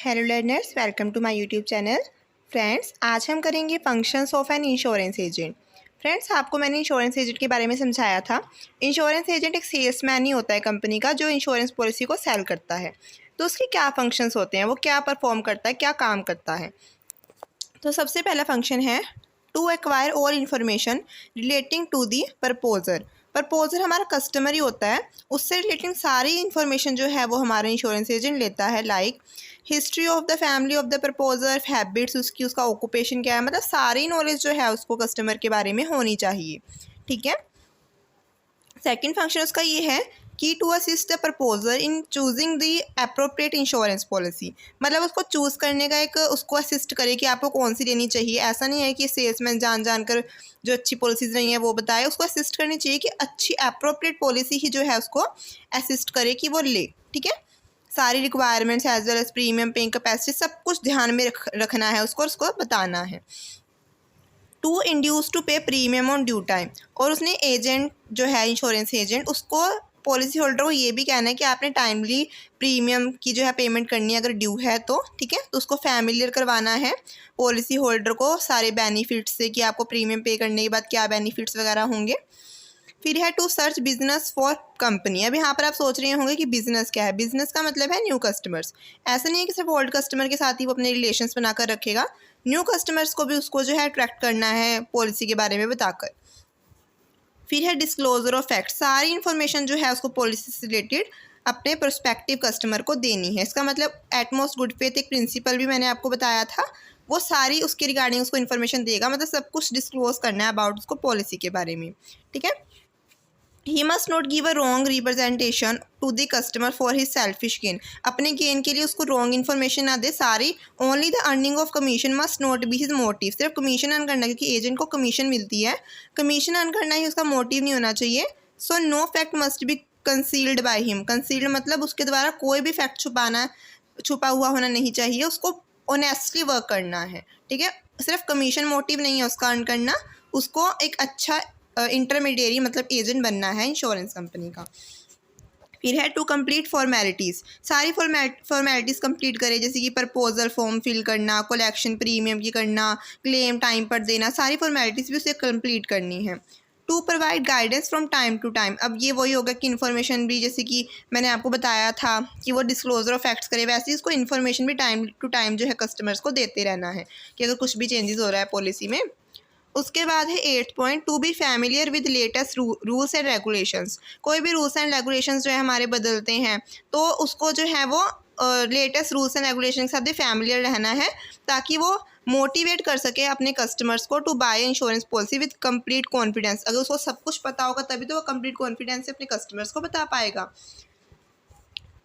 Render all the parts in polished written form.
Hello learners, welcome to my YouTube channel. Friends, आज हम करेंगे functions of an insurance agent. Friends, आपको मैंने इंश्योरेंस एजेंट के बारे में समझाया था। इंश्योरेंस एजेंट एक सेल्समैन ही होता है कंपनी का, जो इंश्योरेंस पॉलिसी को सेल करता है। तो उसके क्या फंक्शंस होते हैं, वो क्या परफॉर्म करता है, क्या काम करता है। तो सबसे पहला फंक्शन है to acquire all information relating to the proposer. Proposer हमारा कस्टमर ही होता है, उससे रिलेटिंग सारी इन्फॉर्मेशन जो है वो हमारा इंश्योरेंस एजेंट लेता है। Like history of the family of the proposer, habits उसकी, उसका ऑक्यूपेशन क्या है, मतलब सारी नॉलेज जो है उसको कस्टमर के बारे में होनी चाहिए। ठीक है। सेकेंड फंक्शन उसका ये है की to assist the proposer in choosing the appropriate insurance policy. मतलब उसको चूज़ करने का एक, उसको असिस्ट करे कि आपको कौन सी लेनी चाहिए। ऐसा नहीं है कि सेल्समैन जान कर जो अच्छी पॉलिसीज़ नहीं है वो बताए, उसको असिस्ट करनी चाहिए कि अच्छी अप्रोप्रिएट पॉलिसी ही जो है उसको असिस्ट करे कि वो ले। ठीक है। सारी requirements as well as premium, paying capacity, सब कुछ ध्यान में रखना है उसको बताना है। To induce to pay premium on due time. और उसने एजेंट जो है इंश्योरेंस एजेंट, उसको पॉलिसी होल्डर को ये भी कहना है कि आपने टाइमली प्रीमियम की जो है पेमेंट करनी है अगर ड्यू है तो। ठीक है। तो उसको फैमिलियर करवाना है पॉलिसी होल्डर को सारे बेनिफिट्स से कि आपको प्रीमियम पे करने के बाद क्या बेनिफिट्स वगैरह होंगे। फिर है to search business for company. अब यहाँ पर आप सोच रहे होंगे कि बिजनेस क्या है। बिजनेस का मतलब है न्यू कस्टमर्स। ऐसा नहीं है कि सिर्फ ओल्ड कस्टमर के साथ ही वो अपने रिलेशंस बनाकर रखेगा, न्यू कस्टमर्स को भी उसको जो है अट्रैक्ट करना है पॉलिसी के बारे में बताकर। फिर है डिस्क्लोजर ऑफ फैक्ट। सारी इन्फॉर्मेशन जो है उसको पॉलिसी से रिलेटेड अपने प्रोस्पेक्टिव कस्टमर को देनी है। इसका मतलब एटमोस्ट गुड फेथ एक प्रिंसिपल भी मैंने आपको बताया था, वो सारी उसके रिगार्डिंग उसको इन्फॉर्मेशन देगा। मतलब सब कुछ डिस्क्लोज करना है अबाउट उसको पॉलिसी के बारे में। ठीक है। He must not give a wrong representation to the customer for his selfish gain. अपने गेन के लिए उसको रॉन्ग इन्फॉर्मेशन ना दे सारी। Only the earning of commission must not be his motive. सिर्फ कमीशन अर्न करना, क्योंकि एजेंट को कमीशन मिलती है, कमीशन अर्न करना ही उसका मोटिव नहीं होना चाहिए। So no fact must be concealed by him. Concealed मतलब उसके द्वारा कोई भी फैक्ट छुपा हुआ होना नहीं चाहिए। उसको ऑनेस्टली वर्क करना है। ठीक है। सिर्फ कमीशन मोटिव नहीं है उसका अर्न करना, उसको एक अच्छा इंटरमीडिएरी मतलब एजेंट बनना है इंश्योरेंस कंपनी का। फिर है टू कंप्लीट फॉर्मेलिटीज़। सारी फॉर्मेलिटीज़ कंप्लीट करे, जैसे कि प्रपोजल फॉर्म फिल करना, कलेक्शन प्रीमियम की करना, क्लेम टाइम पर देना, सारी फॉर्मेलिटीज़ भी उसे कंप्लीट करनी है। To provide guidance from time to time. अब ये वही होगा कि इन्फॉर्मेशन भी, जैसे कि मैंने आपको बताया था कि वो डिस्क्लोजर ऑफ फैक्ट्स करे, वैसे ही उसको इन्फॉर्मेशन भी टाइम टू टाइम जो है कस्टमर्स को देते रहना है कि अगर कुछ भी चेंजेस हो रहा है पॉलिसी में। उसके बाद है 8th point, to be familiar with latest rules and regulations. कोई भी रूल्स एंड रेगुलेशंस जो है हमारे बदलते हैं, तो उसको जो है वो लेटेस्ट रूल्स एंड रेगुलेशन के साथ भी फैमिलियर रहना है, ताकि वो मोटिवेट कर सके अपने कस्टमर्स को to buy insurance policy with complete confidence. अगर उसको सब कुछ पता होगा तभी तो वो कंप्लीट कॉन्फिडेंस से अपने कस्टमर्स को बता पाएगा।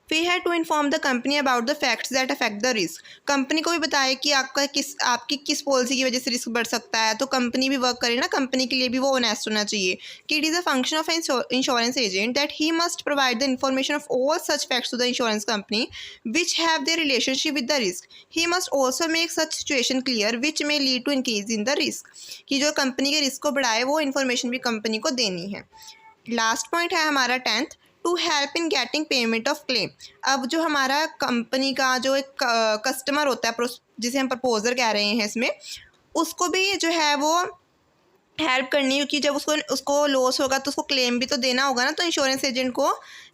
फिर है to inform the company about the facts that affect the risk. Company को भी बताए कि आपकी किस पॉलिसी की वजह से रिस्क बढ़ सकता है, तो कंपनी भी वर्क करे ना, कंपनी के लिए भी वो ऑनेस्ट होना चाहिए कि it is a function of insurance agent that he must provide the information of all such facts to the insurance company which have their relationship with the risk. He must also make such situation clear which may lead to increase in the risk. कि जो company के risk को बढ़ाए वो information भी company को देनी है। लास्ट पॉइंट है हमारा 10th, to help in getting payment of claim. अब जो हमारा कंपनी का जो एक कस्टमर होता है, जिसे हम प्रपोजर कह रहे हैं इसमें, उसको भी जो है वो हेल्प करनी है, क्योंकि जब उसको लॉस होगा तो उसको क्लेम भी तो देना होगा ना। तो इंश्योरेंस एजेंट को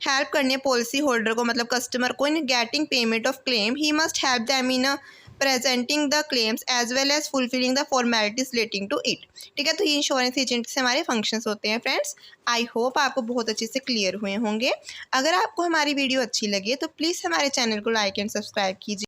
हेल्प करनी है पॉलिसी होल्डर को, मतलब कस्टमर को, in getting payment of claim. He must help them in presenting the claims as well as fulfilling the formalities relating to it. ठीक है। तो ये इंश्योरेंस एजेंट से हमारे फंक्शंस होते हैं। फ्रेंड्स, आई होप आपको बहुत अच्छे से क्लियर हुए होंगे। अगर आपको हमारी वीडियो अच्छी लगे तो प्लीज़ हमारे चैनल को लाइक एंड सब्सक्राइब कीजिए।